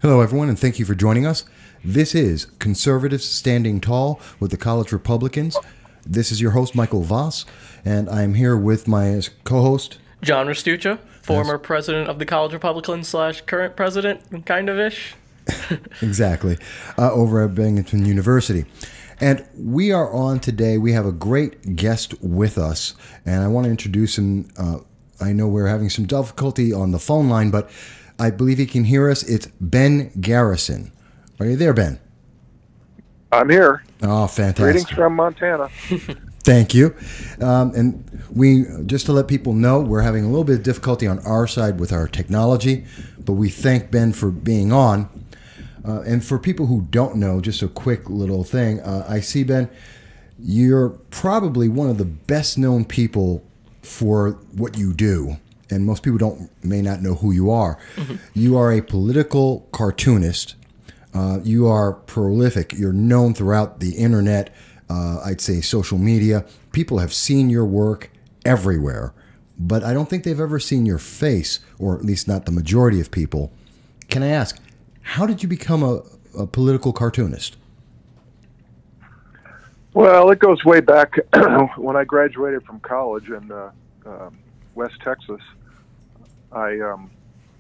Hello, everyone, and thank you for joining us. This is Conservatives Standing Tall with the College Republicans. This is your host, Michael Voss, and I'm here with my co-host, John Restuccia, former president of the College Republicans / current president, kind-of-ish. Exactly, over at Binghamton University. And we are on today. We have a great guest with us, and I want to introduce him. I know we're having some difficulty on the phone line, but I believe he can hear us. It's Ben Garrison. Are you there, Ben? I'm here. Oh, fantastic. Greetings from Montana. Thank you. And we, just to let people know, we're having a little bit of difficulty on our side with our technology, but we thank Ben for being on. And for people who don't know, just a quick little thing, I see, Ben, you're probably one of the best known people for what you do. And most people may not know who you are. Mm-hmm. You are a political cartoonist. You are prolific. You're known throughout the internet, I'd say social media. People have seen your work everywhere, but I don't think they've ever seen your face, or at least not the majority of people. Can I ask, how did you become a political cartoonist? Well, it goes way back when I graduated from college in West Texas. I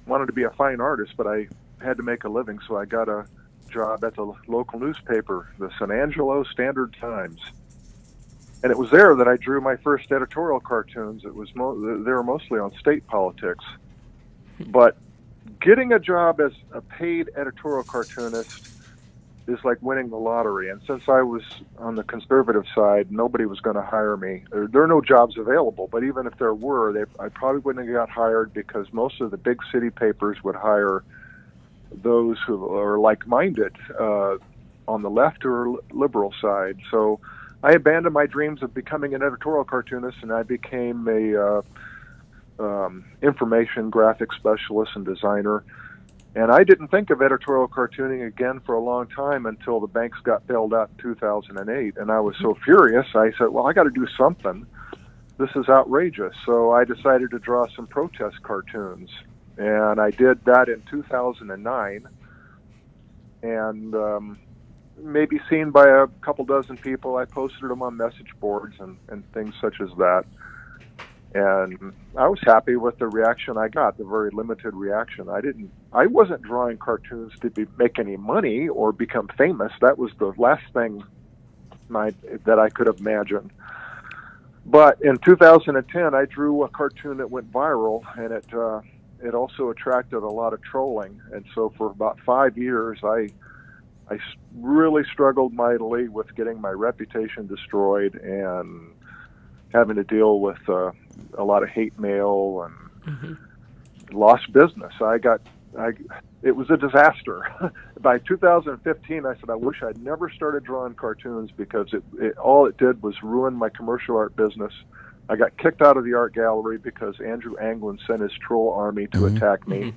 wanted to be a fine artist, but I had to make a living, so I got a job at the local newspaper, the San Angelo Standard-Times. And it was there that I drew my first editorial cartoons. It was they were mostly on state politics. But getting a job as a paid editorial cartoonist is like winning the lottery. And since I was on the conservative side, nobody was going to hire me. There are no jobs available, but even if there were, I probably wouldn't have got hired because most of the big city papers would hire those who are like-minded on the left or liberal side. So I abandoned my dreams of becoming an editorial cartoonist, and I became a information graphic specialist and designer. And I didn't think of editorial cartooning again for a long time until the banks got bailed out in 2008. And I was so furious, I said, well, I got to do something. This is outrageous. So I decided to draw some protest cartoons. And I did that in 2009. And maybe seen by a couple dozen people. I posted them on message boards and things such as that. And I was happy with the reaction I got, the very limited reaction. I wasn't drawing cartoons to make any money or become famous. That was the last thing that I could have imagined. But in 2010, I drew a cartoon that went viral, and it also attracted a lot of trolling. And so for about 5 years, I really struggled mightily with getting my reputation destroyed and having to deal with a lot of hate mail and lost business. It was a disaster. By 2015, I said, I wish I'd never started drawing cartoons because all it did was ruin my commercial art business. I got kicked out of the art gallery because Andrew Anglin sent his troll army to attack me.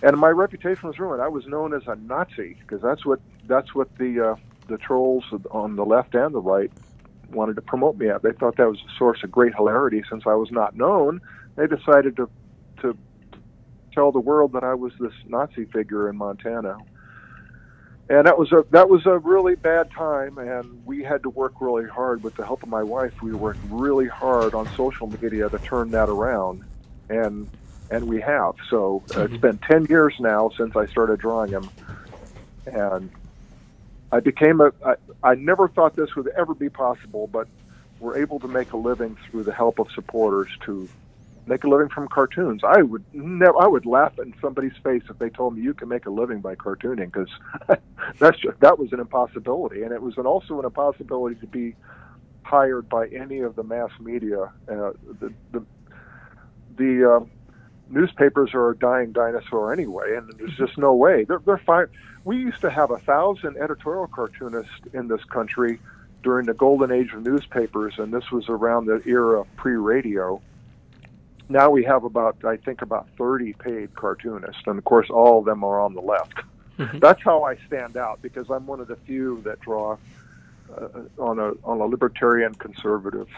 And my reputation was ruined. I was known as a Nazi because that's what the trolls on the left and the right wanted to promote me at. They thought that was a source of great hilarity. Since I was not known, they decided to tell the world that I was this Nazi figure in Montana. And that was a really bad time, and we had to work really hard with the help of my wife. We worked really hard on social media to turn that around, and we have. So it's been 10 years now since I started drawing them, and I never thought this would ever be possible, but we're able to make a living through the help of supporters to make a living from cartoons. I would laugh in somebody's face if they told me you can make a living by cartooning, because that was an impossibility, and it was also an impossibility to be hired by any of the mass media. The newspapers are a dying dinosaur anyway, and there's just no way. They're fine. We used to have 1,000 editorial cartoonists in this country during the golden age of newspapers, and this was around the era of pre-radio. Now we have about 30 paid cartoonists, and of course all of them are on the left. That's how I stand out, because I'm one of the few that draw on a libertarian conservative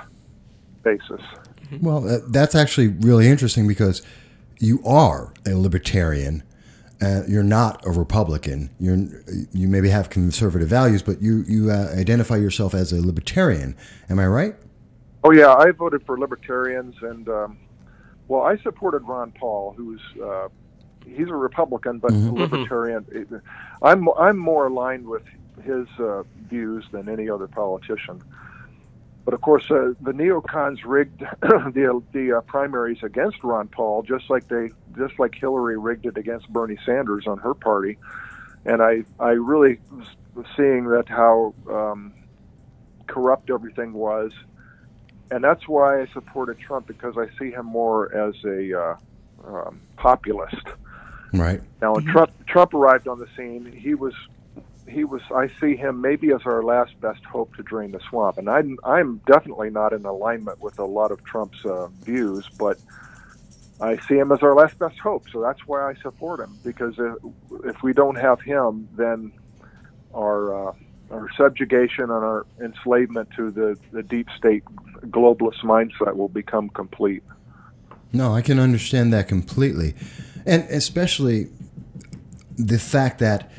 basis. Well, that's actually really interesting because you are a libertarian, you're not a Republican. You maybe have conservative values, but you identify yourself as a libertarian. Am I right? Oh yeah, I voted for libertarians, and well, I supported Ron Paul, who's he's a Republican but a libertarian. I'm more aligned with his views than any other politician. But of course, the neocons rigged the primaries against Ron Paul, just like Hillary rigged it against Bernie Sanders on her party. And I really was seeing that how corrupt everything was, and that's why I supported Trump, because I see him more as a populist. Right. Now, when Trump arrived on the scene, he was. I see him maybe as our last best hope to drain the swamp, and I'm definitely not in alignment with a lot of Trump's views, but I see him as our last best hope. So that's why I support him, because if we don't have him, then our subjugation and our enslavement to the deep state globalist mindset will become complete. No, I can understand that completely, and especially the fact that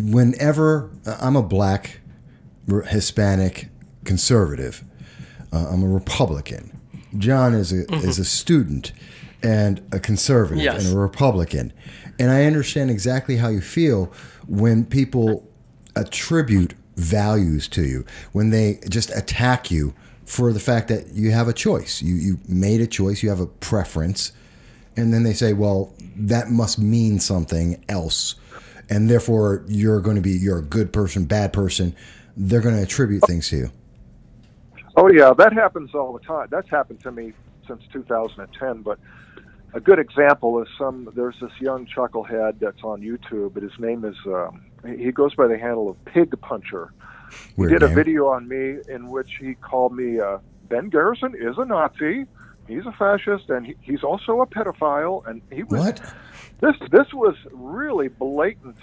whenever I'm a black, Hispanic, conservative, I'm a Republican. John is a student and a conservative and a Republican. And I understand exactly how you feel when people attribute values to you, when they just attack you for the fact that you have a choice. You made a choice, you have a preference, and then they say, well, that must mean something else. And therefore, you're a good person, bad person. They're going to attribute things to you. Oh yeah, that happens all the time. That's happened to me since 2010. But a good example is there's this young chucklehead that's on YouTube, but his name is he goes by the handle of Pig Puncher. Weird he did name. A video on me in which he called me Ben Garrison is a Nazi. He's a fascist, and he's also a pedophile. And he was What? This was really blatant.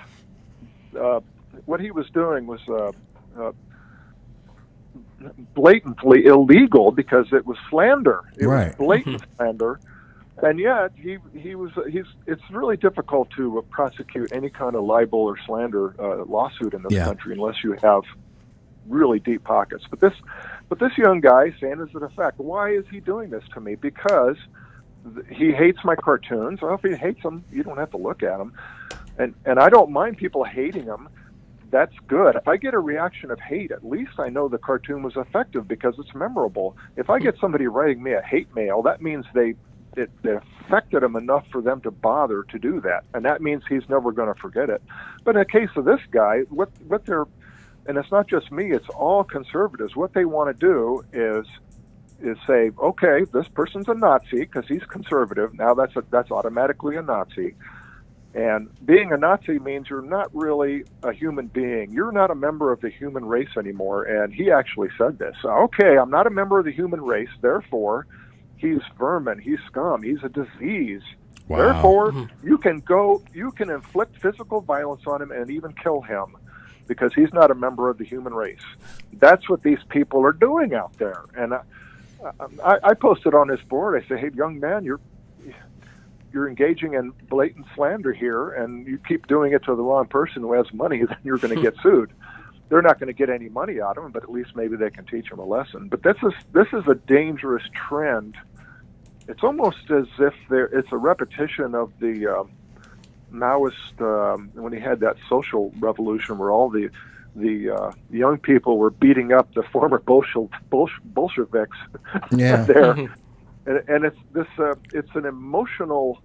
What he was doing was blatantly illegal, because it was slander. It was blatant slander, and yet it's really difficult to prosecute any kind of libel or slander lawsuit in this country unless you have really deep pockets. But this young guy saying is in effect, why is he doing this to me? Because he hates my cartoons. Well, if he hates them, you don't have to look at them. And I don't mind people hating them. That's good. If I get a reaction of hate, at least I know the cartoon was effective because it's memorable. If I get somebody writing me a hate mail, that means it affected him enough for them to bother to do that. And that means he's never going to forget it. But in the case of this guy, what they're, and it's not just me, it's all conservatives, what they want to do is say, okay, this person's a Nazi because he's conservative. Now that's automatically a Nazi. And being a Nazi means you're not really a human being. You're not a member of the human race anymore. And he actually said this. Okay, I'm not a member of the human race. Therefore, he's vermin. He's scum. He's a disease. Wow. Therefore, you can inflict physical violence on him and even kill him because he's not a member of the human race. That's what these people are doing out there. And I posted on this board. I say, hey, young man, you're engaging in blatant slander here, and you keep doing it to the wrong person who has money, then you're going to get sued. They're not going to get any money out of him, but at least maybe they can teach him a lesson. But this is a dangerous trend. It's almost as if it's a repetition of the Maoist when he had that social revolution where all the young people were beating up the former Bolsheviks there. And it's an emotional.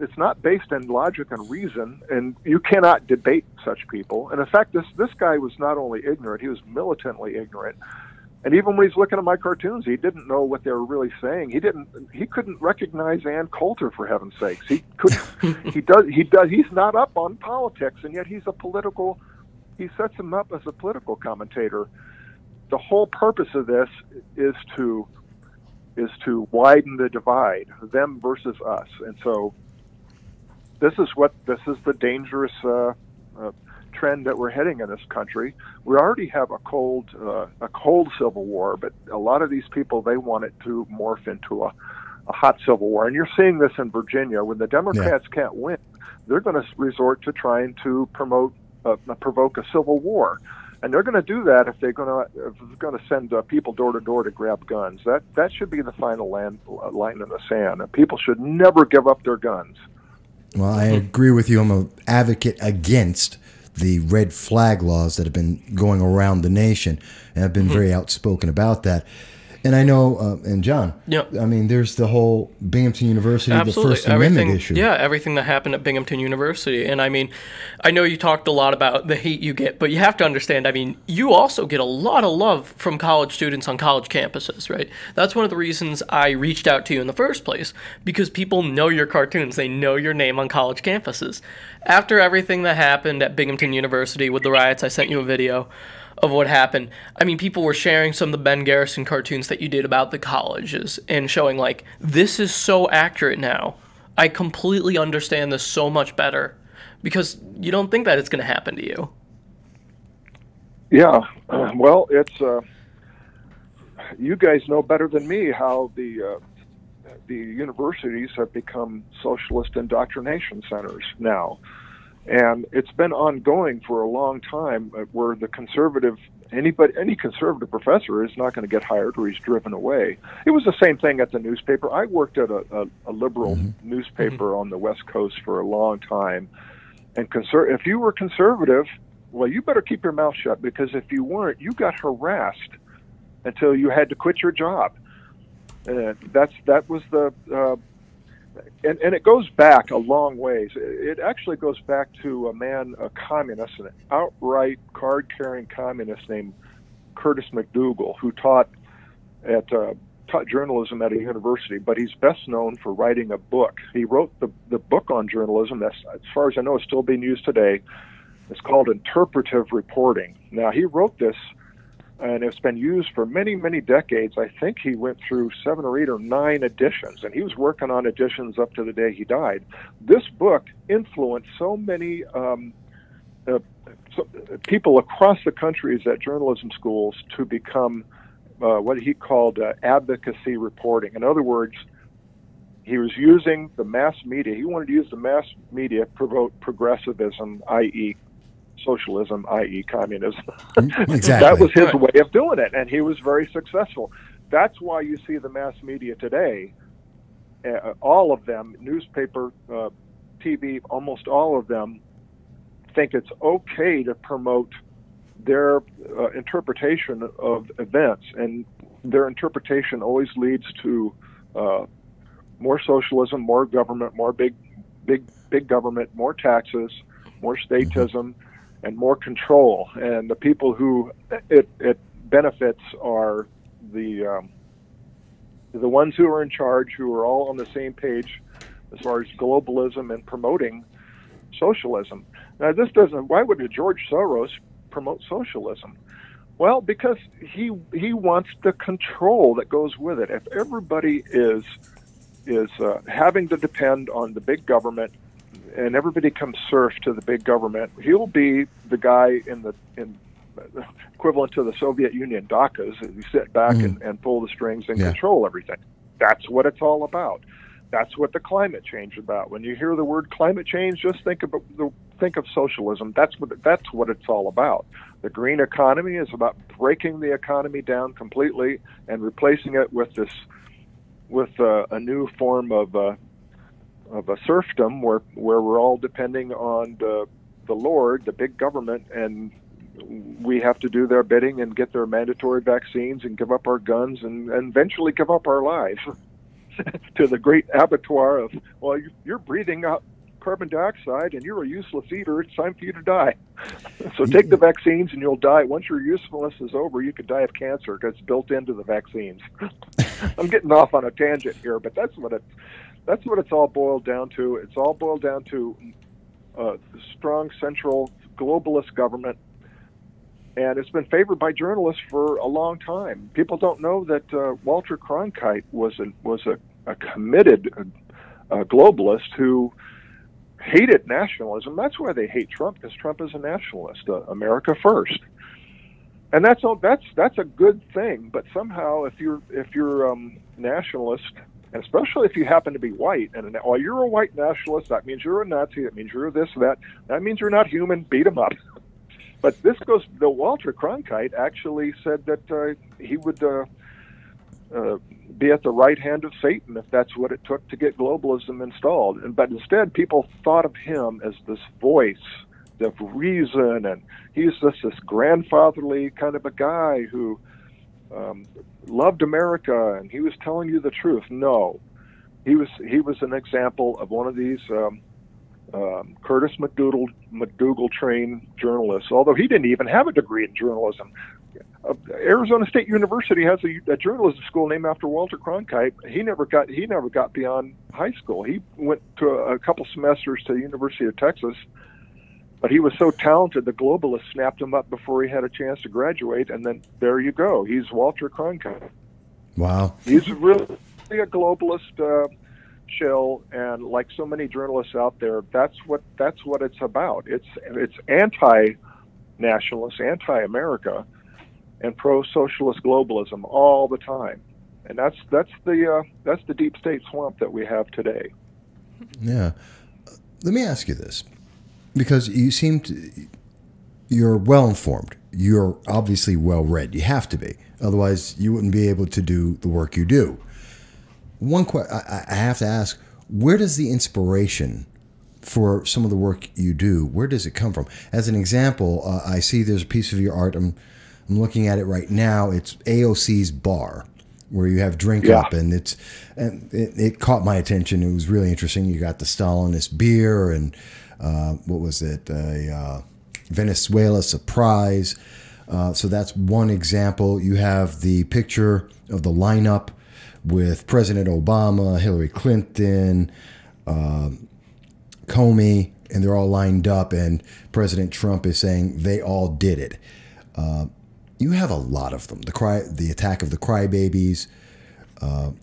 It's not based in logic and reason, and you cannot debate such people. And in fact, this guy was not only ignorant; he was militantly ignorant. And even when he's looking at my cartoons, he didn't know what they were really saying. He couldn't recognize Ann Coulter, for heaven's sakes. He couldn't. He's not up on politics, and yet he's a political. He sets him up as a political commentator. The whole purpose of this is to widen the divide, them versus us. And so this is the dangerous trend that we're heading in this country. We already have a cold civil war, but a lot of these people, they want it to morph into a hot civil war. And you're seeing this in Virginia. When the Democrats can't win, they're going to resort to trying to provoke a civil war. And they're going to do that if they're going to send people door to door to grab guns. That should be the final line in the sand. People should never give up their guns. Well, I agree with you. I'm an advocate against the red flag laws that have been going around the nation, and I've been very outspoken about that. And I know, and John, I mean, there's the whole Binghamton University, the First Amendment issue. Yeah, everything that happened at Binghamton University. And I mean, I know you talked a lot about the hate you get, but you have to understand, I mean, you also get a lot of love from college students on college campuses, right? That's one of the reasons I reached out to you in the first place, because people know your cartoons. They know your name on college campuses. After everything that happened at Binghamton University with the riots, I sent you a video of what happened. I mean, people were sharing some of the Ben Garrison cartoons that you did about the colleges and showing, like, this is so accurate now. I completely understand this so much better, because you don't think that it's going to happen to you. Yeah, well, it's you guys know better than me how the universities have become socialist indoctrination centers now. And it's been ongoing for a long time, where the any conservative professor is not going to get hired, or he's driven away. It was the same thing at the newspaper. I worked at a liberal newspaper on the West Coast for a long time. And if you were conservative, well, you better keep your mouth shut, because if you weren't, you got harassed until you had to quit your job. That was the... And it goes back a long ways. It actually goes back to a communist, an outright card-carrying communist named Curtis McDougal, who taught journalism at a university, but he's best known for writing a book. He wrote the book on journalism that's, as far as I know, is still being used today. It's called Interpretive Reporting. Now, he wrote this, and it's been used for many, many decades. I think he went through 7 or 8 or 9 editions, and he was working on editions up to the day he died. This book influenced so many people across the country at journalism schools to become what he called advocacy reporting. In other words, he was using the mass media. He wanted to use the mass media to promote progressivism, i.e., socialism, i.e. communism. Exactly. That was his way of doing it, and he was very successful. That's why you see the mass media today, all of them, newspaper, TV, almost all of them, think it's okay to promote their interpretation of events, and their interpretation always leads to more socialism, more government, more big government, more taxes, more statism, and more control. And the people who it benefits are the ones who are in charge, who are all on the same page as far as globalism and promoting socialism. Now, why would George Soros promote socialism? Well, because he wants the control that goes with it. If everybody is having to depend on the big government, and everybody comes serf to the big government, he'll be the guy in equivalent to the Soviet Union DACAs. You sit back and pull the strings and control everything. That's what it's all about. That's what the climate change is about. When you hear the word climate change, just think of socialism. That's what it's all about. The green economy is about breaking the economy down completely and replacing it with a new form of a serfdom where we're all depending on the Lord, the big government, and we have to do their bidding and get their mandatory vaccines and give up our guns and eventually give up our lives to the great abattoir of, well, you're breathing out carbon dioxide and you're a useless eater. It's time for you to die. So take the vaccines and you'll die. Once your usefulness is over, you could die of cancer because it's built into the vaccines. I'm getting off on a tangent here, but that's what it's all boiled down to. It's all boiled down to strong central globalist government, and it's been favored by journalists for a long time. People don't know that Walter Cronkite was a committed globalist who hated nationalism. That's why they hate Trump, because Trump is a nationalist, America first, and that's a good thing. But somehow, if you're nationalist And especially if you happen to be white, and oh, you're a white nationalist, that means you're a Nazi, that means you're this, that means you're not human, beat them up. But this goes, the Walter Cronkite actually said that he would be at the right hand of Satan if that's what it took to get globalism installed. But instead, people thought of him as this voice of reason, and he's this grandfatherly kind of a guy who loved America, and he was telling you the truth. No, he was an example of one of these Curtis McDougal trained journalists. Although he didn't even have a degree in journalism. Arizona State University has a journalism school named after Walter Cronkite. He never got beyond high school. He went to a couple semesters to the University of Texas. But he was so talented, the globalists snapped him up before he had a chance to graduate, and then there you go. He's Walter Cronkite. Wow. He's really a globalist shill, and like so many journalists out there, that's what it's about. It's anti-nationalist, anti-America, and pro-socialist globalism all the time, and that's the deep state swamp that we have today. Yeah. Let me ask you this. Because you're well informed. You're obviously well read. You have to be. Otherwise, you wouldn't be able to do the work you do. I have to ask, where does the inspiration for some of the work you do, where does it come from? As an example, I see there's a piece of your art. I'm looking at it right now. It's AOC's bar, where you have drink up, and it caught my attention. It was really interesting. You got the Stalinist beer and what was it? Venezuela surprise. So that's one example. You have the picture of the lineup with President Obama, Hillary Clinton, Comey, and they're all lined up, and President Trump is saying they all did it. You have a lot of them. The attack of the crybabies,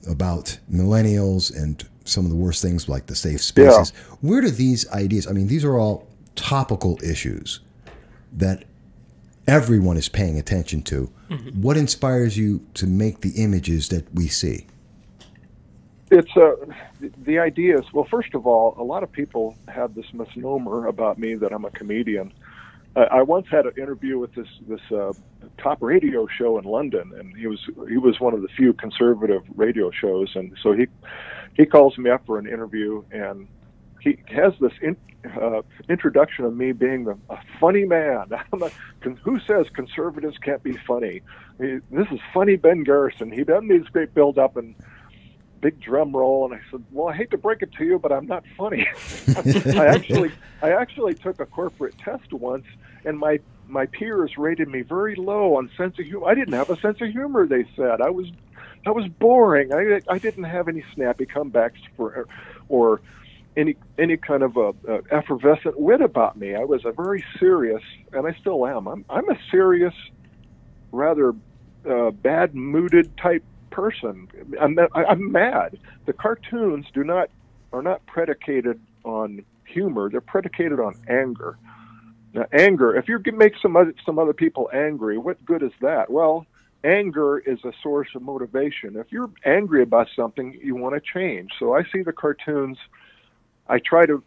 about millennials, and some of the worst things like the safe spaces. Yeah. Where do these ideas, I mean, these are all topical issues that everyone is paying attention to. Mm-hmm. What inspires you to make the images that we see? It's the idea is, well, first of all, a lot of people have this misnomer about me that I'm a comedian. I once had an interview with this top radio show in London, and he was one of the few conservative radio shows, and so he calls me up for an interview, and he has this introduction of me being a funny man. Who says conservatives can't be funny? This is funny Ben Garrison. He doesn't need this great build-up and big drum roll, and I said, well, I hate to break it to you, but I'm not funny. I actually took a corporate test once, and my peers rated me very low on sense of humor. I didn't have a sense of humor, they said. I was boring. I didn't have any snappy comebacks or any kind of effervescent wit about me. I was a very serious, and I still am. I'm a serious, rather bad-mooded type person. I'm mad. The cartoons are not predicated on humor. They're predicated on anger. Now, anger. If you can make some other people angry, what good is that? Well, anger is a source of motivation. If you're angry about something, you want to change. So I see the cartoons. I try to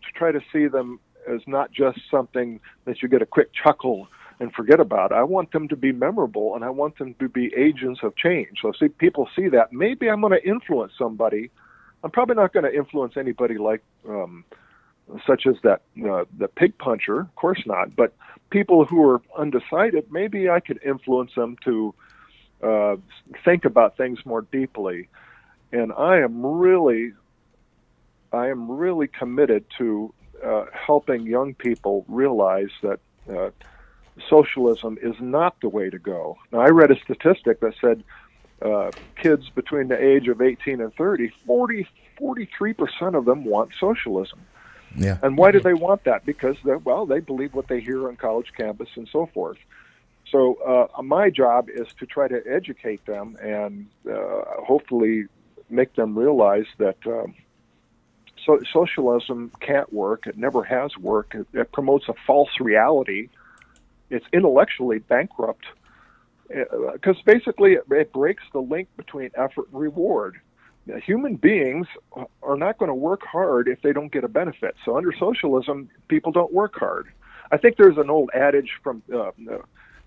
see them as not just something that you get a quick chuckle and forget about. I want them to be memorable, and I want them to be agents of change. So people see that. Maybe I'm going to influence somebody. I'm probably not going to influence anybody like such as the pig puncher. Of course not. But people who are undecided, maybe I could influence them to think about things more deeply. And I am really committed to helping young people realize that socialism is not the way to go. Now, I read a statistic that said kids between the age of 18 and 30, 43% of them want socialism. Yeah. And why do they want that? Because they believe what they hear on college campus and so forth. So my job is to try to educate them and hopefully make them realize that socialism can't work. It never has worked. It promotes a false reality. It's intellectually bankrupt because basically it breaks the link between effort and reward. human beings are not going to work hard if they don't get a benefit. So under socialism, people don't work hard. I think there's an old adage from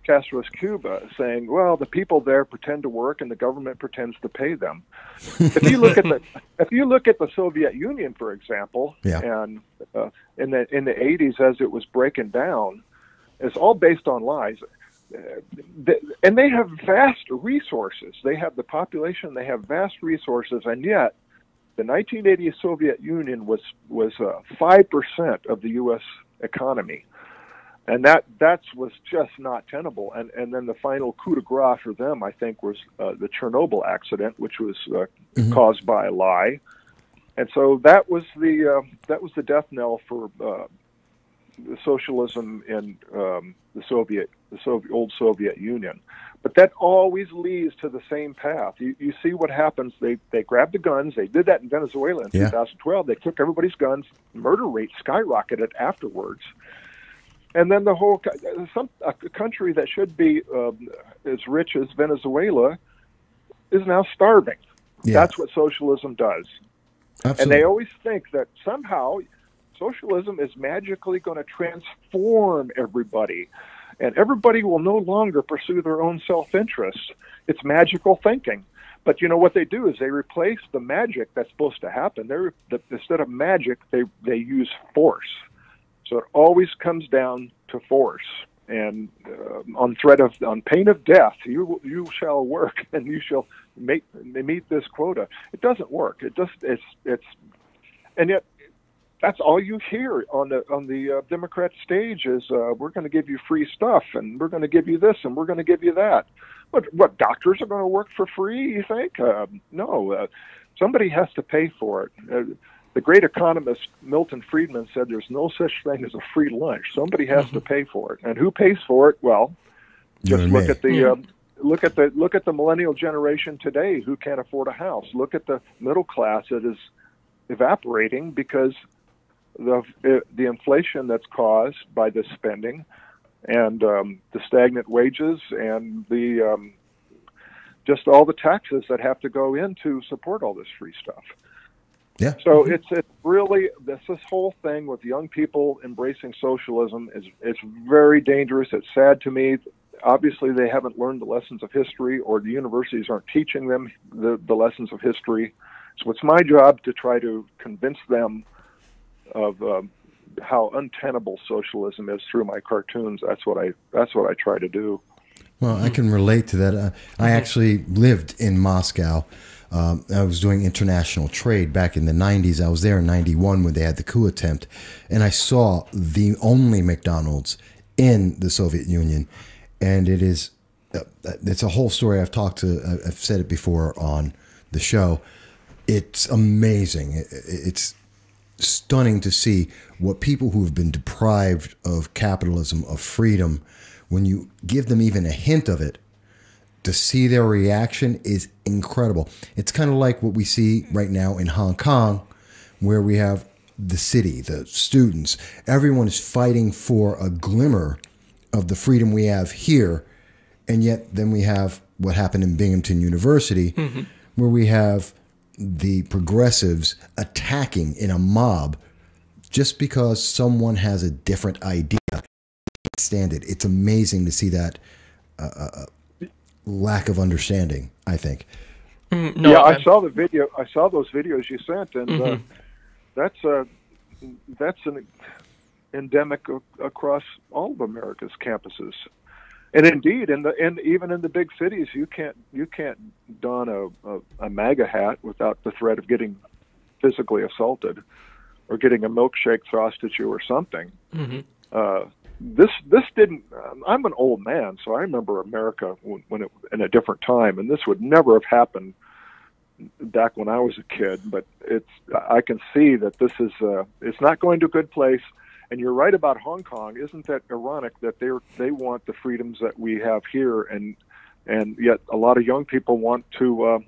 Castro's Cuba saying, well, the people there pretend to work and the government pretends to pay them. If you look at the Soviet Union, for example, and in the 80s as it was breaking down, it's all based on lies. And they have vast resources. They have the population, they have vast resources, and yet the 1980 Soviet Union was 5% of the U.S. economy. And that was just not tenable. And then the final coup de grace for them, I think, was the Chernobyl accident, which was caused by a lie. And so that was the death knell for the socialism in the old Soviet Union. But that always leads to the same path. You see what happens. They grab the guns. They did that in Venezuela in 2012. They took everybody's guns. Murder rate skyrocketed afterwards. And then a country that should be as rich as Venezuela is now starving. Yeah. That's what socialism does. Absolutely. And they always think that somehow socialism is magically going to transform everybody, and everybody will no longer pursue their own self-interest. It's magical thinking. But you know what they do is they replace the magic that's supposed to happen. Instead of magic, they use force. So it always comes down to force. And on pain of death, you shall work and you shall meet this quota. It doesn't work. And yet that's all you hear on the Democrat stage is we're going to give you free stuff and we're going to give you this and we're going to give you that. What doctors are going to work for free? You think? No, somebody has to pay for it. The great economist Milton Friedman said there's no such thing as a free lunch. Somebody has to pay for it, and who pays for it? Well, just look at the millennial generation today who can't afford a house. Look at the middle class that is evaporating because the inflation that's caused by this spending, and the stagnant wages, and the just all the taxes that have to go in to support all this free stuff. Yeah. So it's really this whole thing with young people embracing socialism it's very dangerous. It's sad to me. Obviously, they haven't learned the lessons of history, or the universities aren't teaching them the lessons of history. So it's my job to try to convince them of how untenable socialism is through my cartoons. That's what I try to do. Well, I can relate to that. I actually lived in Moscow. I was doing international trade back in the 90s. I was there in 91 when they had the coup attempt, and I saw the only McDonald's in the Soviet Union. And it's a whole story. I've said it before on the show. It's amazing. It's stunning to see what people who have been deprived of capitalism, of freedom, when you give them even a hint of it, to see their reaction is incredible. It's kind of like what we see right now in Hong Kong, where we have the city, the students, everyone is fighting for a glimmer of the freedom we have here. And yet then we have what happened in Binghamton University, where we have the progressives attacking in a mob just because someone has a different idea. I can't stand it. It's amazing to see that lack of understanding, I think. I saw the video. I saw those videos you sent, and that's an endemic across all of America's campuses. And indeed, even in the big cities, you can't don a MAGA hat without the threat of getting physically assaulted or getting a milkshake tossed at you or something. This didn't. I'm an old man, so I remember America when it in a different time, and this would never have happened back when I was a kid. But I can see that this is it's not going to a good place. And you're right about Hong Kong. Isn't that ironic that they want the freedoms that we have here, and yet a lot of young people want to.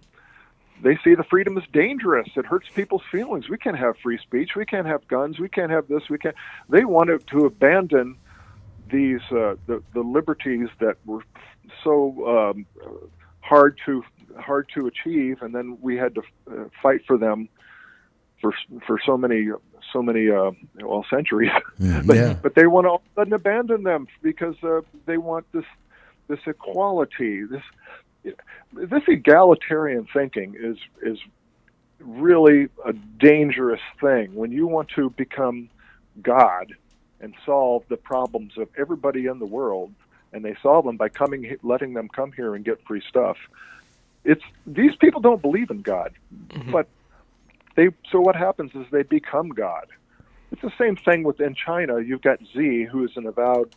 They see the freedom as dangerous. It hurts people's feelings. We can't have free speech. We can't have guns. We can't have this. We can't. They wanted to abandon these the liberties that were so hard to achieve, and then we had to fight for them for so many centuries. But they want to all of a sudden abandon them because they want this equality, this egalitarian thinking is really a dangerous thing. When you want to become God and solve the problems of everybody in the world, and they solve them by letting them come here and get free stuff. These people don't believe in God, but so what happens is they become God. It's the same thing within China. You've got Xi, who is an avowed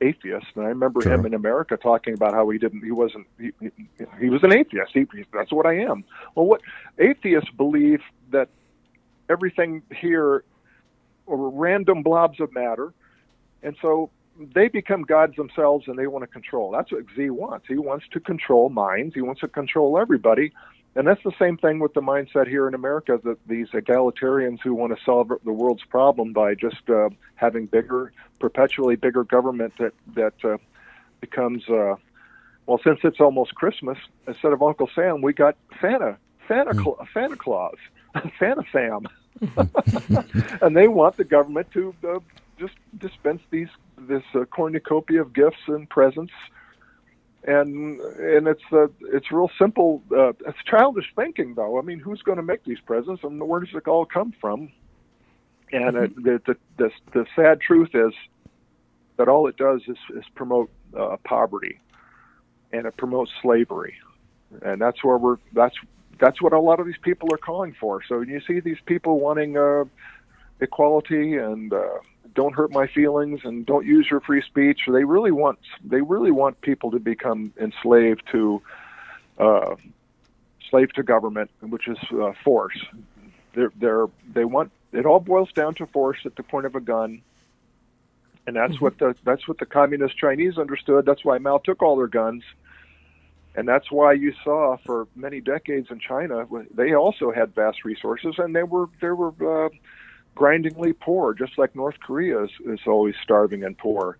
atheist, and I remember him in America talking about how he was an atheist. That's what I am. Well, what atheists believe that everything here are random blobs of matter, and so they become gods themselves, and they want to control. That's what Xi wants. He wants to control minds. He wants to control everybody. And that's the same thing with the mindset here in America, that these egalitarians who want to solve the world's problem by just having perpetually bigger government that becomes, since it's almost Christmas, instead of Uncle Sam, we got Santa Claus, Santa Sam. And they want the government to just dispense this cornucopia of gifts and presents. And it's real simple. It's childish thinking, though. I mean, who's going to make these presents, and where does it all come from? And the sad truth is that all it does is promote poverty, and it promotes slavery, and that's what a lot of these people are calling for. So you see these people wanting equality and don't hurt my feelings and don't use your free speech. They really want people to become enslaved to government, which is force. They want it all boils down to force at the point of a gun, and that's what the communist Chinese understood. That's why Mao took all their guns, and that's why you saw for many decades in China they also had vast resources, and they were grindingly poor, just like North Korea is always starving and poor.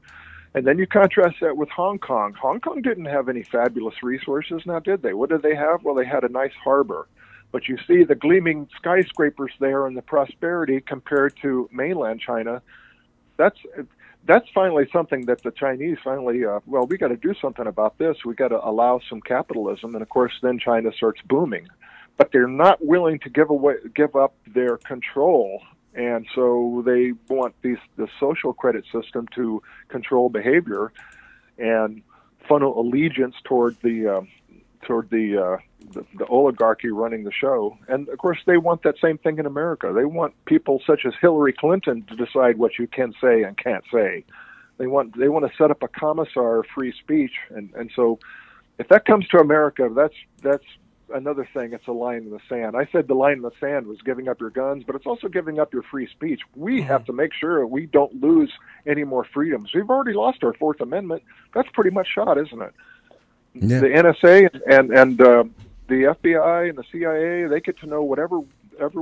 And then you contrast that with Hong Kong. Hong Kong didn't have any fabulous resources, now did they? What did they have? Well, they had a nice harbor. But you see the gleaming skyscrapers there and the prosperity compared to mainland China. That's finally something that the Chinese finally, we got to do something about this. We got to allow some capitalism. And of course, then China starts booming. But they're not willing to give up their control. And so they want the social credit system to control behavior and funnel allegiance toward the oligarchy running the show. And of course, they want that same thing in America. They want people such as Hillary Clinton to decide what you can say and can't say. They want to set up a commissar of free speech. And so, if that comes to America, that's another thing. It's a line in the sand. I said the line in the sand was giving up your guns, but it's also giving up your free speech. We have to make sure we don't lose any more freedoms. We've already lost our Fourth Amendment. That's pretty much shot, isn't it? Yeah. The NSA and the FBI and the CIA, they get to know whatever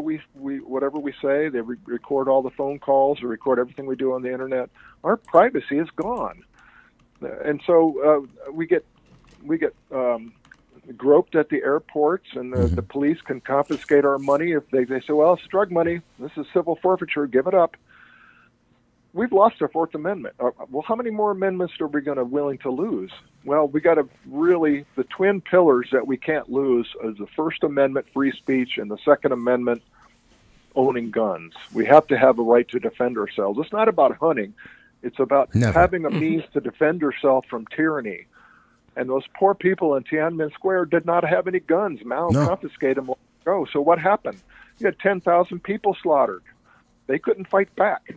we say. They record all the phone calls. They record everything we do on the internet. Our privacy is gone, and so we get groped at the airports, and the police can confiscate our money if they say, well, it's drug money, this is civil forfeiture, give it up. We've lost our Fourth Amendment. Well, how many more amendments are we willing to lose? Well, we got to really, the twin pillars that we can't lose is the First Amendment, free speech, and the Second Amendment, owning guns. We have to have a right to defend ourselves. It's not about hunting. It's about having a means to defend yourself from tyranny. And those poor people in Tiananmen Square did not have any guns. Mao confiscated them long ago. So what happened? You had 10,000 people slaughtered. They couldn't fight back.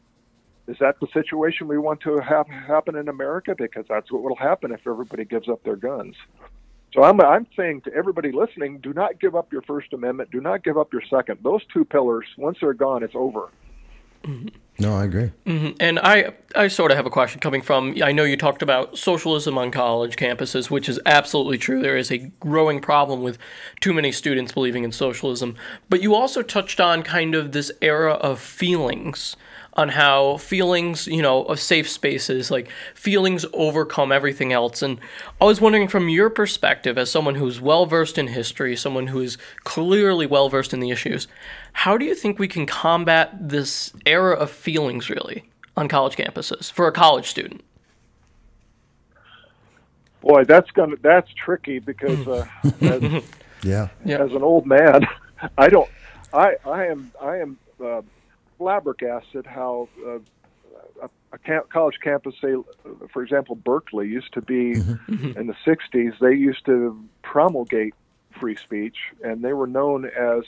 Is that the situation we want to have happen in America? Because that's what will happen if everybody gives up their guns. So I'm saying to everybody listening, do not give up your First Amendment. Do not give up your Second. Those two pillars, once they're gone, it's over. No, I agree. And I sort of have a question coming from, I know you talked about socialism on college campuses, which is absolutely true. There is a growing problem with too many students believing in socialism. But you also touched on kind of this era of feelings on how feelings, of safe spaces, like feelings overcome everything else. And I was wondering, from your perspective, as someone who's well-versed in history, someone who is clearly well-versed in the issues, how do you think we can combat this era of feelings, really, on college campuses for a college student? Boy, that's tricky because as an old man, I am flabbergasted how a college campus, say, for example, Berkeley used to be in the 60s. They used to promulgate free speech, and they were known as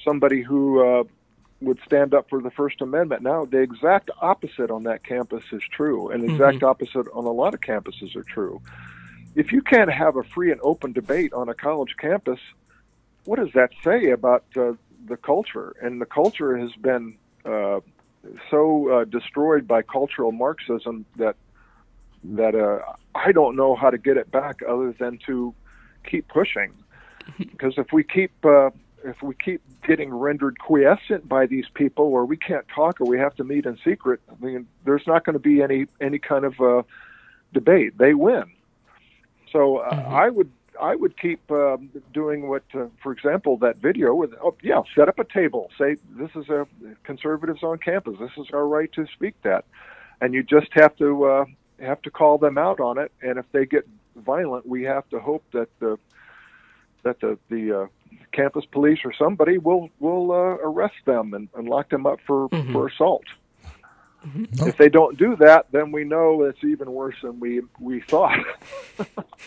somebody who would stand up for the First Amendment. Now, the exact opposite on that campus is true, and the exact opposite on a lot of campuses are true. If you can't have a free and open debate on a college campus, what does that say about the culture? And the culture has been so destroyed by cultural Marxism that I don't know how to get it back other than to keep pushing. Because if we keep getting rendered quiescent by these people, or we can't talk, or we have to meet in secret, I mean, there's not going to be any kind of debate. They win. So I would keep doing what, for example, that video with, set up a table. Say, this is conservatives on campus. This is our right to speak that. And you just have to call them out on it. And if they get violent, we have to hope that the campus police or somebody will arrest them and lock them up for assault. If they don't do that, then we know it's even worse than we thought.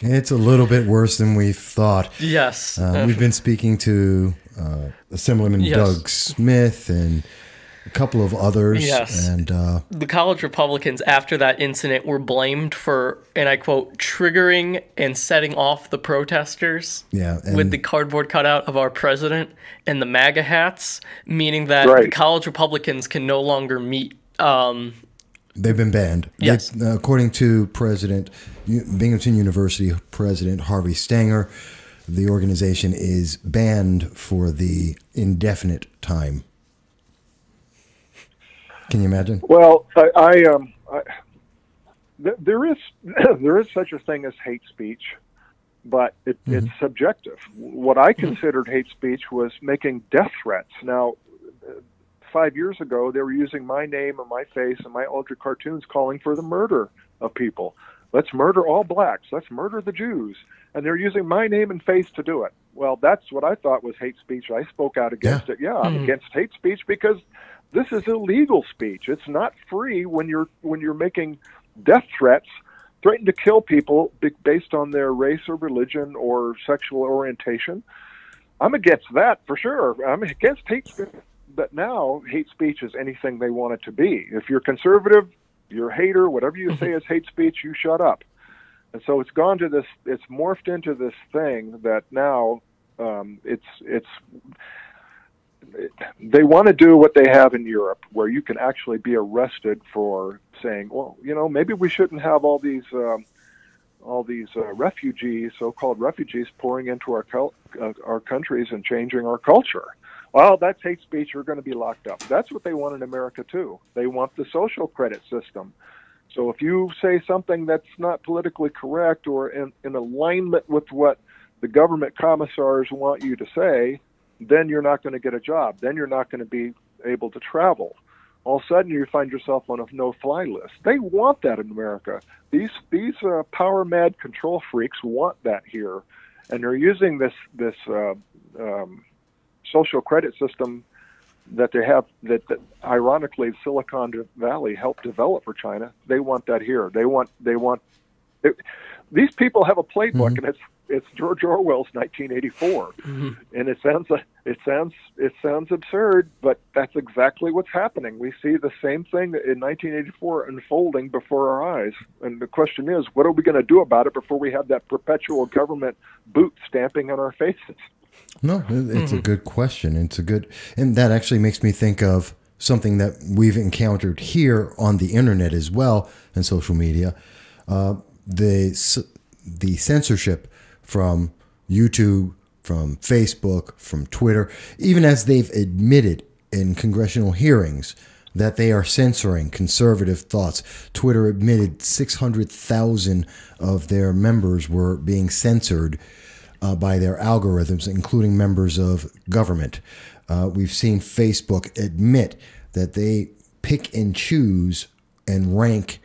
It's a little bit worse than we thought. Yes. We've been speaking to Assemblyman Doug Smith and a couple of others. Yes. And the college Republicans, after that incident, were blamed for, and I quote, triggering and setting off the protesters with the cardboard cutout of our president and the MAGA hats, meaning that the college Republicans can no longer meet. They've been banned. Yes. According to Binghamton University President Harvey Stanger, the organization is banned for the indefinite time. Can you imagine? Well, there is such a thing as hate speech, but it's subjective. What I considered hate speech was making death threats. Now, 5 years ago, they were using my name and my face and my ultra cartoons calling for the murder of people. Let's murder all blacks. Let's murder the Jews. And they're using my name and face to do it. Well, that's what I thought was hate speech. I spoke out against it. Yeah, I'm against hate speech because this is illegal speech. It's not free when you're making death threats, threatening to kill people based on their race or religion or sexual orientation. I'm against that for sure. I'm against hate speech. But now hate speech is anything they want it to be. If you're conservative, you're a hater, whatever you say is hate speech, you shut up. And so it's gone to this, it's morphed into this thing that now they want to do what they have in Europe, where you can actually be arrested for saying, well, maybe we shouldn't have all these refugees, so-called refugees, pouring into our countries and changing our culture. Well, that's hate speech. You're going to be locked up. That's what they want in America, too. They want the social credit system. So if you say something that's not politically correct or in alignment with what the government commissars want you to say, then you're not going to get a job. Then you're not going to be able to travel. All of a sudden, you find yourself on a no-fly list. They want that in America. These power-mad control freaks want that here, and they're using this social credit system that they have that ironically Silicon Valley helped develop for China. They want that here. These people have a playbook, and it's George Orwell's 1984, and it sounds absurd, but that's exactly what's happening. We see the same thing in 1984 unfolding before our eyes, and the question is, what are we going to do about it before we have that perpetual government boot stamping on our faces? No, it's a good question. And that actually makes me think of something that we've encountered here on the internet as well, and social media. The censorship from YouTube, from Facebook, from Twitter, even as they've admitted in congressional hearings that they are censoring conservative thoughts. Twitter admitted 600,000 of their members were being censored by their algorithms, including members of government. We've seen Facebook admit that they pick and choose and rank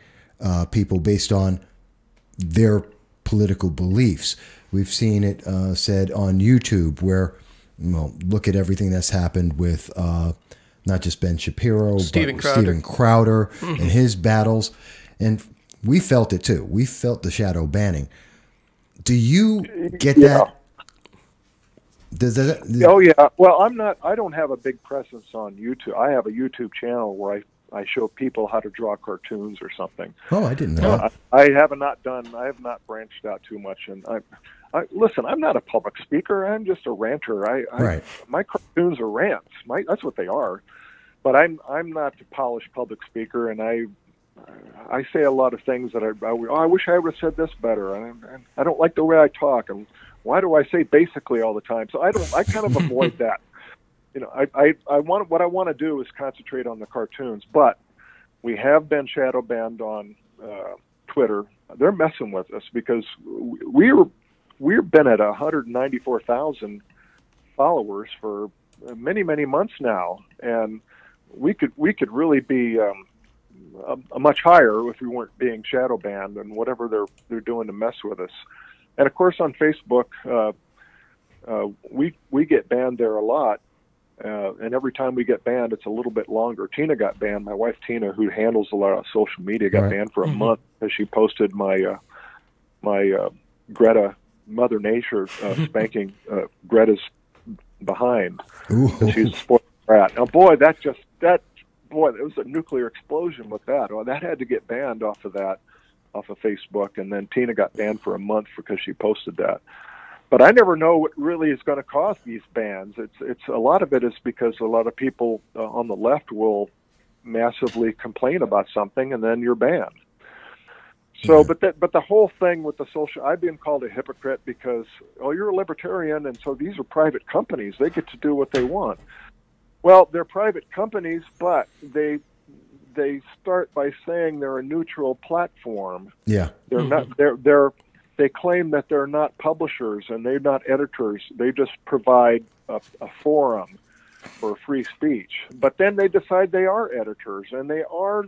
people based on their political beliefs. We've seen it said on YouTube where, well, look at everything that's happened with not just Ben Shapiro, Steven but Crowder. Steven Crowder and his battles. And we felt it too. We felt the shadow banning. Do you get that? Oh yeah. Well, I don't have a big presence on YouTube. I have a YouTube channel where I show people how to draw cartoons or something. Oh, I didn't know. I have not branched out too much, and listen. I'm not a public speaker. I'm just a ranter. Right. My cartoons are rants. That's what they are. But I'm not a polished public speaker, and I say a lot of things that I wish I would have said this better. And I don't like the way I talk, and why do I say basically all the time? So I kind of avoid that. You know, what I want to do is concentrate on the cartoons, but we have been shadow banned on Twitter. They're messing with us because we've been at 194,000 followers for many months now, and we could really be much higher if we weren't being shadow banned and whatever they're doing to mess with us. And of course on Facebook, we get banned there a lot. And every time we get banned, it's a little bit longer. Tina got banned. My wife, Tina, who handles a lot of social media, got banned for a month because she posted my Greta Mother Nature spanking Greta's behind. She's a spoiled brat. Now, boy, there was a nuclear explosion with that. Well, that had to get banned off of Facebook, and then Tina got banned for a month because she posted that. But I never know what really is going to cause these bans. It's a lot of it is because a lot of people on the left will massively complain about something, and then you're banned. So, but the whole thing with the social, I've been called a hypocrite because, oh, you're a libertarian, and so these are private companies. They get to do what they want. Well, they're private companies, but they start by saying they're a neutral platform. Yeah, they're not. They claim that they're not publishers and they're not editors. They just provide a forum for free speech. But then they decide they are editors and they are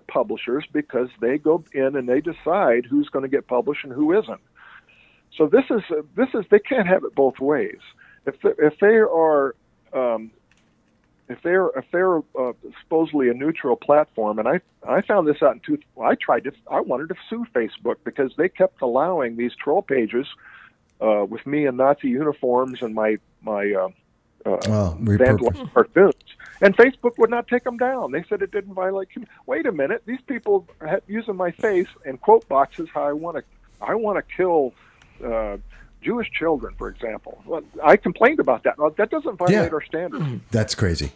publishers because they go in and they decide who's going to get published and who isn't. So this is they can't have it both ways. If they're supposedly a neutral platform, and I found this out I wanted to sue Facebook because they kept allowing these troll pages with me in Nazi uniforms and my vandalized cartoons, and Facebook would not take them down. They said it didn't violate. Wait a minute, these people using my face and quote boxes how I want to kill Jewish children, for example. Well, I complained about that. Well, that doesn't violate our standards. That's crazy.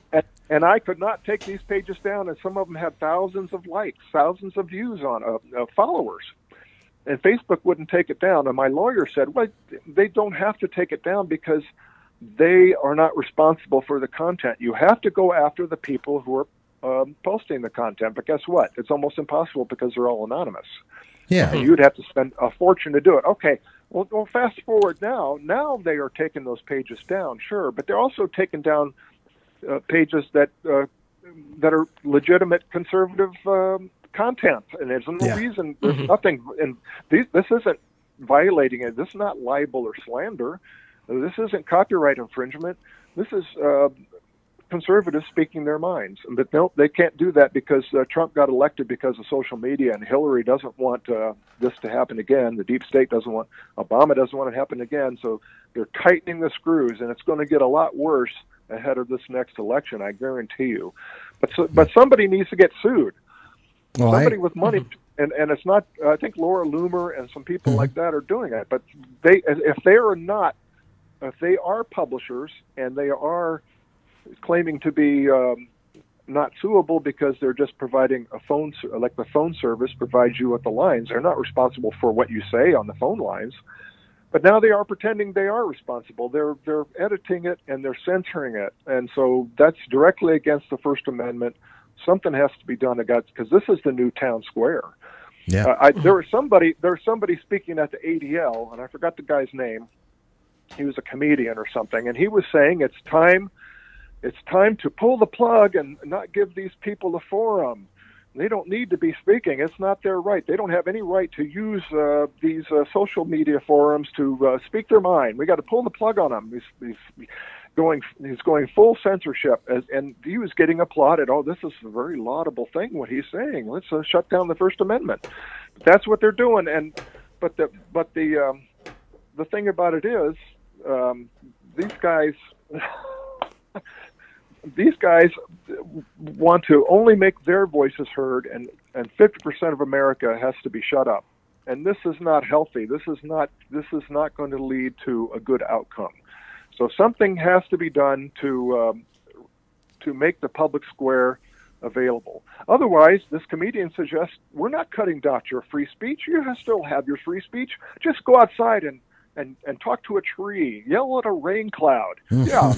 And I could not take these pages down, and some of them had thousands of likes, thousands of views on followers. And Facebook wouldn't take it down. And my lawyer said, well, they don't have to take it down because they are not responsible for the content. You have to go after the people who are posting the content. But guess what? It's almost impossible because they're all anonymous. Yeah. And you'd have to spend a fortune to do it. Okay. Well, fast forward now. Now they are taking those pages down, sure, but they're also taking down pages that are legitimate conservative content, and there's no reason. There's nothing, and this isn't violating it. This is not libel or slander. This isn't copyright infringement. This is conservatives speaking their minds. But no, they can't do that because Trump got elected because of social media, and Hillary doesn't want this to happen again. The deep state doesn't want, Obama doesn't want it to happen again. So they're tightening the screws, and it's going to get a lot worse ahead of this next election, I guarantee you. But somebody needs to get sued. Well, somebody with money, and it's not. I think Laura Loomer and some people like that are doing it. But if they are publishers and they are claiming to be not suable because they're just providing a phone, like the phone service provides you with the lines. They're not responsible for what you say on the phone lines, but now they are pretending they are responsible. They're editing it and they're censoring it, and so that's directly against the First Amendment. Something has to be done because this is the new town square. Yeah. There was somebody speaking at the ADL, and I forgot the guy's name. He was a comedian or something, and he was saying it's time to pull the plug and not give these people a forum. They don't need to be speaking. It's not their right. They don't have any right to use these social media forums to speak their mind. We got to pull the plug on them. He's going full censorship, and he was getting applauded. Oh, this is a very laudable thing what he's saying. Let's shut down the First Amendment. But that's what they're doing. But the thing about it is, these guys want to only make their voices heard, and 50% of America has to be shut up. And this is not healthy. This is not going to lead to a good outcome. So something has to be done to make the public square available. Otherwise, this comedian suggests we're not cutting out your free speech. You still have your free speech. Just go outside and talk to a tree, yell at a rain cloud. Yeah,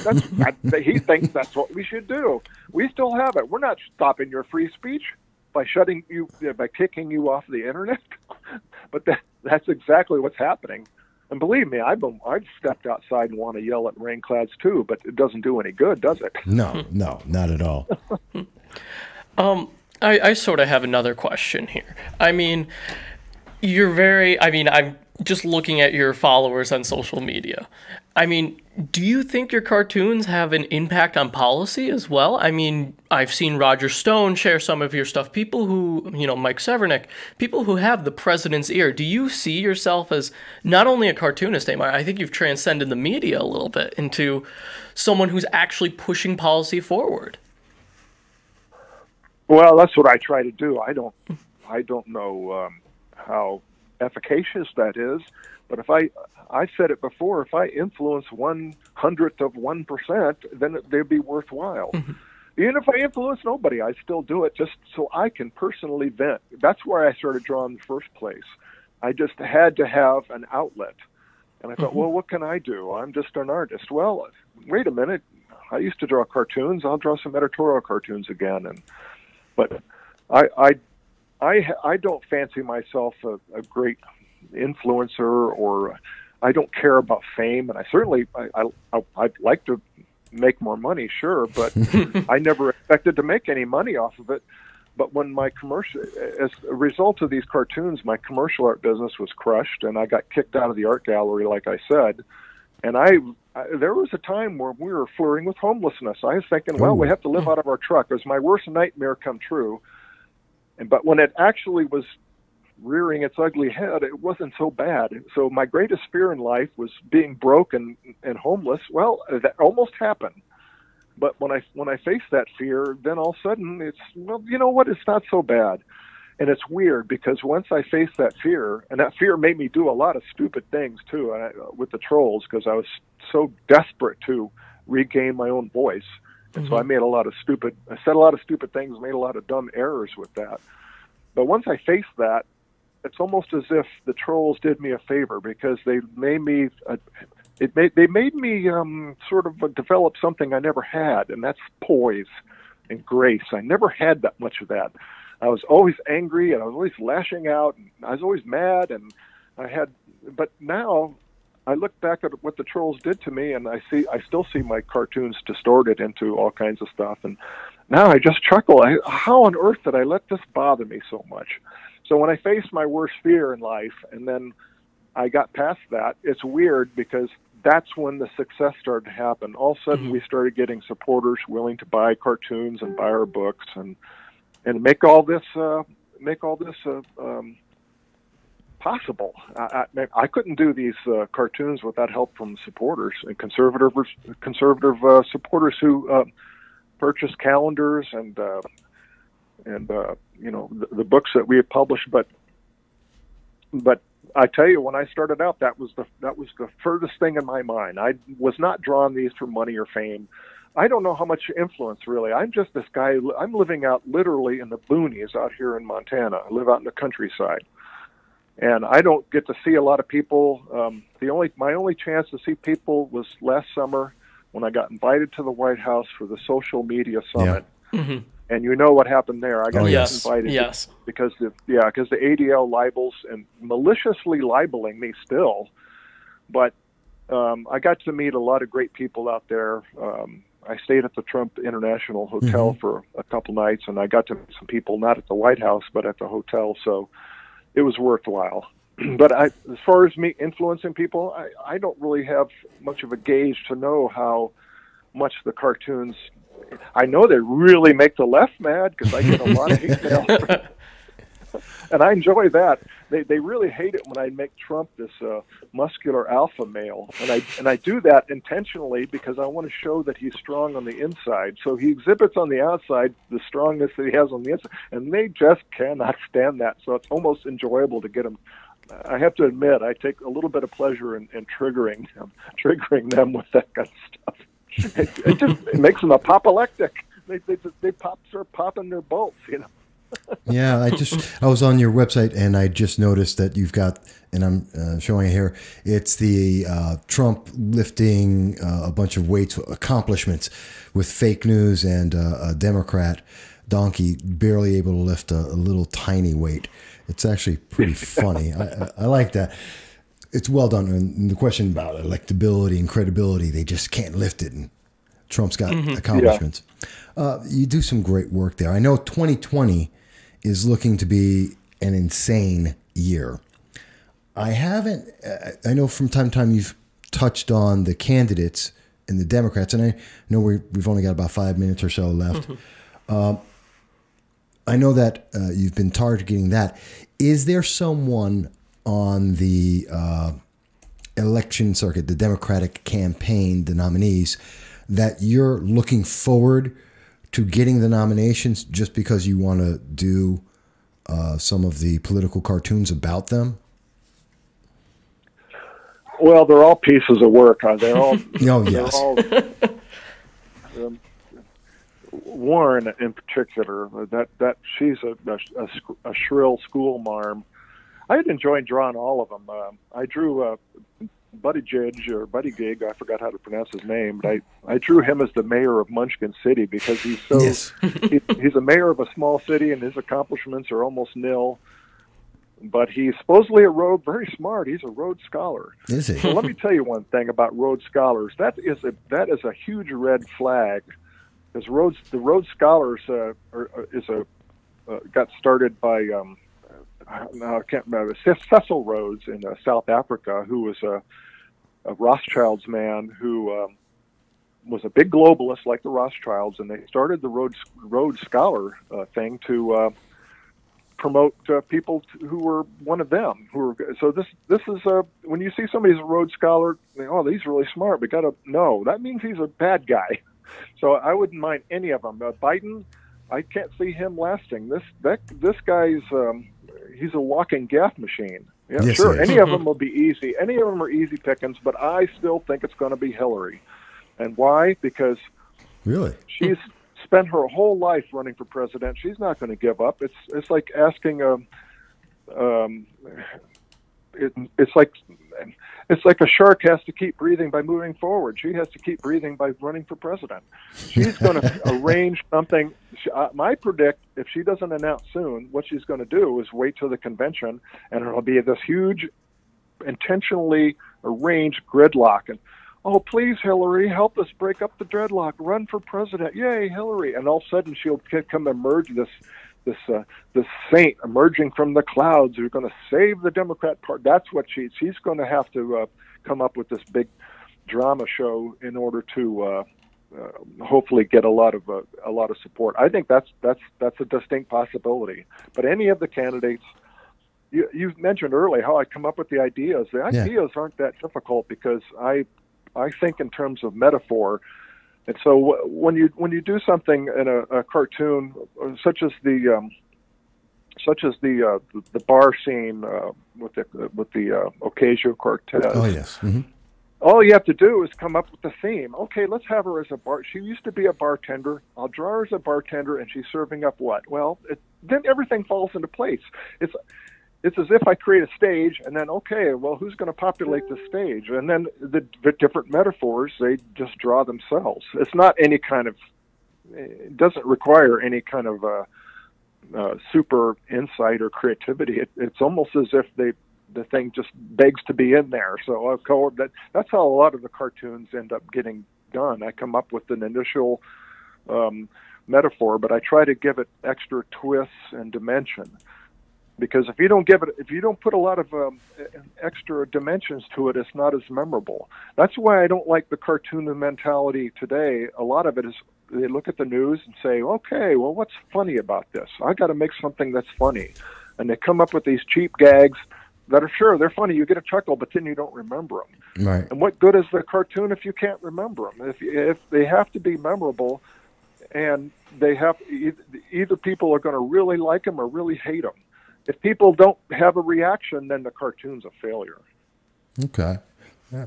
he thinks that's what we should do. We still have it. We're not stopping your free speech by kicking you off the internet. But that's exactly what's happening. And believe me, I've stepped outside and want to yell at rain clouds too, but it doesn't do any good, does it? No, not at all. I sort of have another question here. I mean, I'm just looking at your followers on social media. I mean, do you think your cartoons have an impact on policy as well? I mean, I've seen Roger Stone share some of your stuff. People who, Mike Severnick, people who have the president's ear. Do you see yourself as not only a cartoonist anymore? I think you've transcended the media a little bit into someone who's actually pushing policy forward. Well, that's what I try to do. I don't know how efficacious that is, but if I said it before, if I influence 1/100%, then they'd be worthwhile. Mm-hmm. Even if I influence nobody, I still do it just so I can personally vent. That's where I started drawing in the first place. I just had to have an outlet. And I thought, well, what can I do? I'm just an artist. Well, wait a minute. I used to draw cartoons. I'll draw some editorial cartoons again. But I don't fancy myself a great influencer, or I don't care about fame, and I'd like to make more money, sure, but I never expected to make any money off of it. But when as a result of these cartoons, my commercial art business was crushed, and I got kicked out of the art gallery, like I said. And there was a time where we were flirting with homelessness. I was thinking, well, we have to live out of our truck. It was my worst nightmare come true. But when it actually was rearing its ugly head, it wasn't so bad. So my greatest fear in life was being broke and homeless. Well, that almost happened. But when I faced that fear, then all of a sudden it's, well, you know what? It's not so bad. And it's weird because once I faced that fear, and that fear made me do a lot of stupid things too, with the trolls, because I was so desperate to regain my own voice. And so I said a lot of stupid things, made a lot of dumb errors with that. But once I faced that, it's almost as if the trolls did me a favor, because they made me sort of develop something I never had, and that's poise and grace. I never had that much of that. I was always angry, and I was always lashing out, and I was always mad, but now I look back at what the trolls did to me, and I still see my cartoons distorted into all kinds of stuff, and now I just chuckle. How on earth did I let this bother me so much? So when I faced my worst fear in life, and then I got past that, it's weird because that's when the success started to happen. All of a sudden, we started getting supporters willing to buy cartoons and buy our books and make all this possible. I couldn't do these cartoons without help from supporters and conservative supporters who purchase calendars and the books that we have published. But I tell you, when I started out, that was the furthest thing in my mind. I was not drawing these for money or fame. I don't know how much influence, really. I'm just this guy. I'm living out literally in the boonies out here in Montana. I live out in the countryside, and I don't get to see a lot of people. My only chance to see people was last summer when I got invited to the White House for the social media summit. Yeah. And you know what happened there. I got yes, invited yes. because the ADL libels and maliciously libeling me still. But I got to meet a lot of great people out there. I stayed at the Trump International Hotel for a couple nights, and I got to meet some people not at the White House but at the hotel. So it was worthwhile. But as far as me influencing people, I don't really have much of a gauge to know how much the cartoons. I know they really make the left mad because I get a lot of hate mail, and I enjoy that. They really hate it when I make Trump this muscular alpha male, and I do that intentionally because I want to show that he's strong on the inside. So he exhibits on the outside the strongness that he has on the inside, and they just cannot stand that. So it's almost enjoyable to get them. I have to admit, I take a little bit of pleasure in triggering them with that kind of stuff. It makes them apoplectic. They start popping their bolts, you know. Yeah, I was on your website and I just noticed that you've got, and I'm showing it here. It's the Trump lifting a bunch of weights accomplishments with fake news and a Democrat donkey barely able to lift a little tiny weight. It's actually pretty funny. I like that. It's well done. And the question about electability and credibility, they just can't lift it. And Trump's got accomplishments. Yeah. You do some great work there. I know 2020 is looking to be an insane year. I know from time to time you've touched on the candidates and the Democrats, and I know we've only got about 5 minutes or so left. I know that you've been targeting that. Is there someone on the election circuit, the Democratic campaign, the nominees, that you're looking forward to getting the nominations just because you want to do some of the political cartoons about them? Well, they're all pieces of work. They're all. Oh, yes. They're all, Warren, in particular, that she's a shrill school marm. I had enjoyed drawing all of them. I drew Buddy Gig. I forgot how to pronounce his name, but I drew him as the mayor of Munchkin City because he's so he's a mayor of a small city and his accomplishments are almost nil. But he's supposedly very smart. He's a Rhodes Scholar. Is he? So let me tell you one thing about Rhodes Scholars. That is a huge red flag, because the Rhodes Scholars got started by I can't remember, Cecil Rhodes in South Africa, who was a Rothschild's man who was a big globalist like the Rothschilds, and they started the Rhodes Scholar thing to promote people who were one of them. So this is when you see somebody's a Rhodes Scholar, he's really smart. We got to know that means he's a bad guy. So I wouldn't mind any of them. Biden, I can't see him lasting. This guy's he's a walking gaff machine. Yeah, yes, sure. Any of them will be easy. Any of them are easy pickings, but I still think it's going to be Hillary. And why? Because really, she's spent her whole life running for president. She's not going to give up. It's like asking it's like a shark has to keep breathing by moving forward. She has to keep breathing by running for president. She's going to arrange something. I predict if she doesn't announce soon, what she's going to do is wait till the convention, and it'll be this huge, intentionally arranged gridlock. And, oh, please, Hillary, help us break up the dreadlock. Run for president. Yay, Hillary. And all of a sudden she'll come emerge, this saint emerging from the clouds who's going to save the Democrat Party. That's what she's going to have to come up with this big drama show in order to hopefully get a lot of support. I think that's a distinct possibility. But any of the candidates, you mentioned earlier how I come up with the ideas. The ideas aren't that difficult because I think in terms of metaphor. And so when you do something in a cartoon, such as the bar scene with the Ocasio-Cortez. Oh yes. Mm-hmm. All you have to do is come up with the theme. Okay, let's have her as a bar. She used to be a bartender. I'll draw her as a bartender, and she's serving up what? Well, then everything falls into place. It's as if I create a stage, and then, okay, well, who's going to populate the stage? And then the different metaphors, they just draw themselves. It's not any kind of, it doesn't require any kind of super insight or creativity. It's almost as if the thing just begs to be in there. So that's how a lot of the cartoons end up getting done. I come up with an initial metaphor, but I try to give it extra twists and dimension. Because if you don't put a lot of extra dimensions to it, it's not as memorable. That's why I don't like the cartoon mentality today. A lot of it is they look at the news and say, okay, well, what's funny about this? I got to make something that's funny. And they come up with these cheap gags that are sure, they're funny. You get a chuckle, but then you don't remember them. Right. And what good is the cartoon if you can't remember them? If they have to be memorable, and they have either people are going to really like them or really hate them. If people don't have a reaction, then the cartoon's a failure. Okay. Yeah.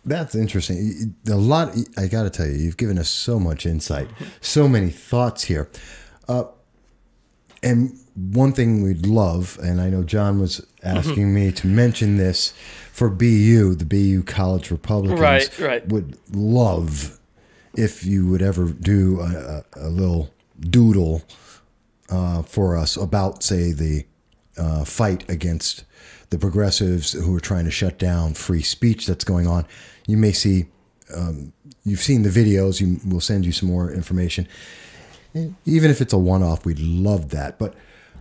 That's interesting. A lot, I got to tell you, you've given us so much insight, so many thoughts here. And one thing we'd love, and I know John was asking me to mention this for BU, the BU College Republicans would love if you would ever do a little doodle for us about, say, the fight against the progressives who are trying to shut down free speech that's going on. You may see, you've seen the videos, we'll send you some more information. Even if it's a one-off, we'd love that. But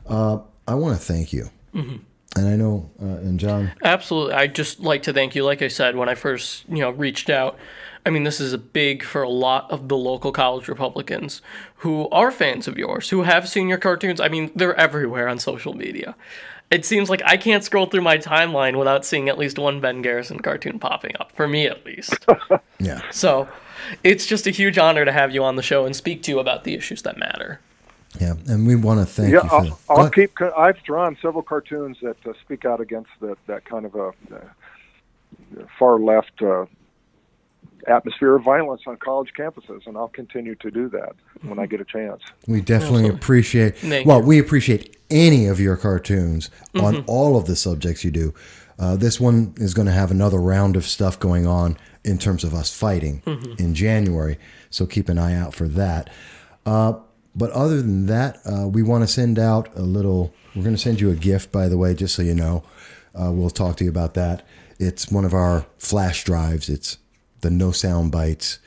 I want to thank you. And I know, and John? Absolutely. I'd just like to thank you. Like I said, when I first reached out, I mean, this is a big for a lot of the local college Republicans who are fans of yours, who have seen your cartoons. I mean, they're everywhere on social media. It seems like I can't scroll through my timeline without seeing at least one Ben Garrison cartoon popping up, for me at least. Yeah. So it's just a huge honor to have you on the show and speak to you about the issues that matter. Yeah, and we want to thank you for I've drawn several cartoons that speak out against that kind of a far left atmosphere of violence on college campuses, and I'll continue to do that when I get a chance. We definitely appreciate, we appreciate any of your cartoons on all of the subjects you do. This one is going to have another round of stuff going on in terms of us fighting in January, so keep an eye out for that. But other than that, we want to send out a little, we're going to send you a gift, by the way, just so you know. We'll talk to you about that. It's one of our flash drives. It's the No Sound Bites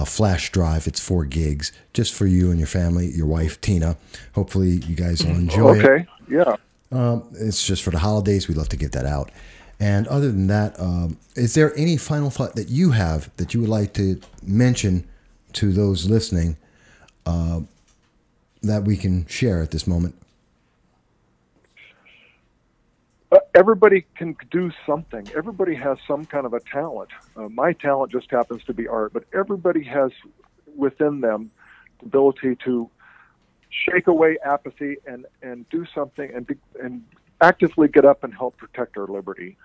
flash drive. It's 4 gigs, just for you and your family, your wife, Tina. Hopefully you guys will enjoy it. Okay, yeah. It's just for the holidays. We'd love to get that out. And other than that, is there any final thought that you have that you would like to mention to those listening that we can share at this moment? Everybody can do something. Everybody has some kind of a talent. My talent just happens to be art, but everybody has within them the ability to shake away apathy and do something and actively get up and help protect our liberty.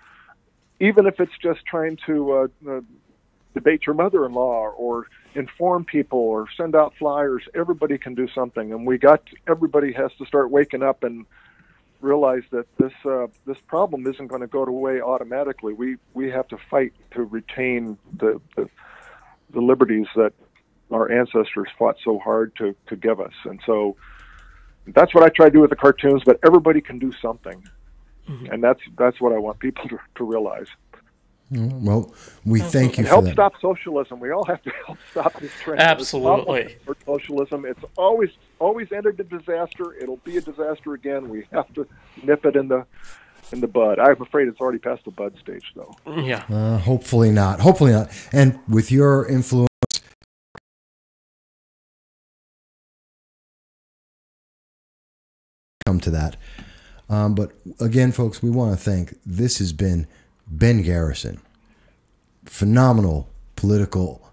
Even if it's just trying to debate your mother-in-law or inform people or send out flyers, everybody can do something. And everybody has to start waking up and realize that this problem isn't going to go away automatically. We have to fight to retain the liberties that our ancestors fought so hard to give us. And so that's what I try to do with the cartoons, but everybody can do something. And that's what I want people to realize. Well, we thank you for help that. Stop socialism. We all have to help stop this trend. Absolutely. For socialism, it's always ended in disaster. It'll be a disaster again. We have to nip it in the bud. I'm afraid it's already past the bud stage, though. Yeah. Hopefully not. Hopefully not. And with your influence, come to that. But again, folks, we want to thank. This has been Ben Garrison, phenomenal political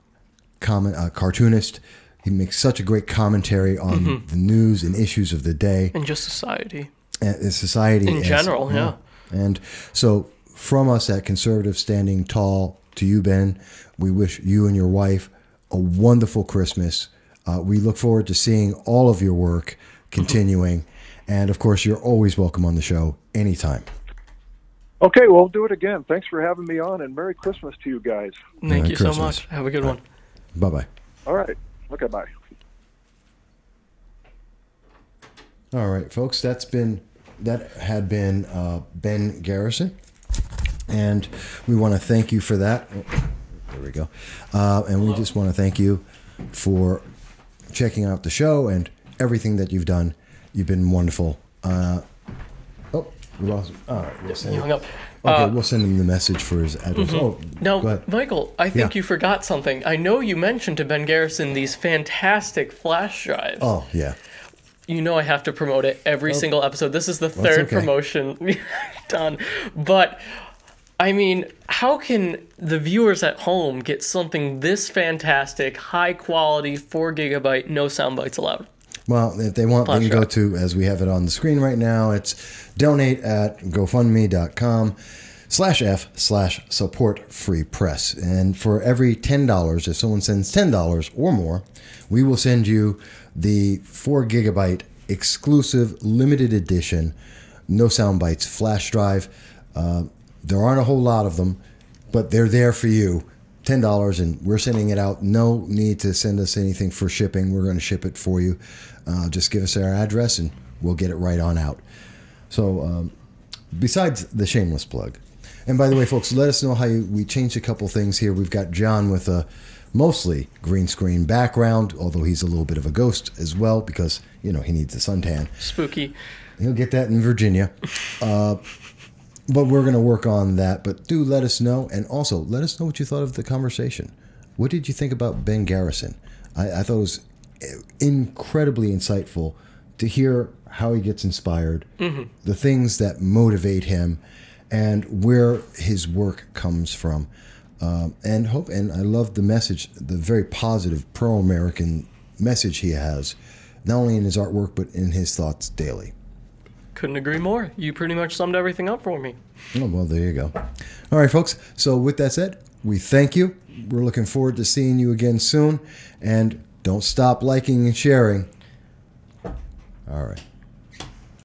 cartoonist. He makes such a great commentary on the news and issues of the day. And just society. And society. In general, yeah. And so from us at Conservative Standing Tall to you, Ben, we wish you and your wife a wonderful Christmas. We look forward to seeing all of your work continuing. And, of course, you're always welcome on the show anytime. Okay, well, we'll do it again. Thanks for having me on, and Merry Christmas to you guys. Thank you so much. Have a good one. Bye-bye. All right. Okay, bye. All right, folks, that had been Ben Garrison, and we want to thank you for that. Oh, there we go. And we just want to thank you for checking out the show and everything that you've done. You've been wonderful. We lost. All right, we'll send You hung up. Okay, we'll send him the message for his address. Oh, Now, go ahead. Michael, I think you forgot something. I know you mentioned to Ben Garrison these fantastic flash drives. Oh, yeah. You know I have to promote it every single episode. This is the third okay. promotion we've done. But, I mean, how can the viewers at home get something this fantastic, high quality, 4 gigabyte, no sound bites allowed? Well, if they want, they can go to, as we have it on the screen right now, it's donate at gofundme.com/f/support free press. And for every $10, if someone sends $10 or more, we will send you the 4 gigabyte exclusive limited edition no sound bites flash drive. There aren't a whole lot of them, but they're there for you. $10, and we're sending it out. No need to send us anything for shipping. We're going to ship it for you. Just give us our address and we'll get it right on out. So besides the shameless plug, and by the way, folks, let us know how we changed a couple things here. We've got John with a mostly green screen background, although he's a little bit of a ghost as well because, you know, he needs a suntan. Spooky. He'll get that in Virginia. But we're going to work on that. But do let us know. And also, let us know what you thought of the conversation. What did you think about Ben Garrison? I thought it was incredibly insightful to hear how he gets inspired, the things that motivate him, and where his work comes from. And I love the message, the very positive pro-American message he has, not only in his artwork, but in his thoughts daily. Couldn't agree more. You pretty much summed everything up for me. Oh, well, there you go. All right, folks. So with that said, we thank you. We're looking forward to seeing you again soon. And don't stop liking and sharing. All right.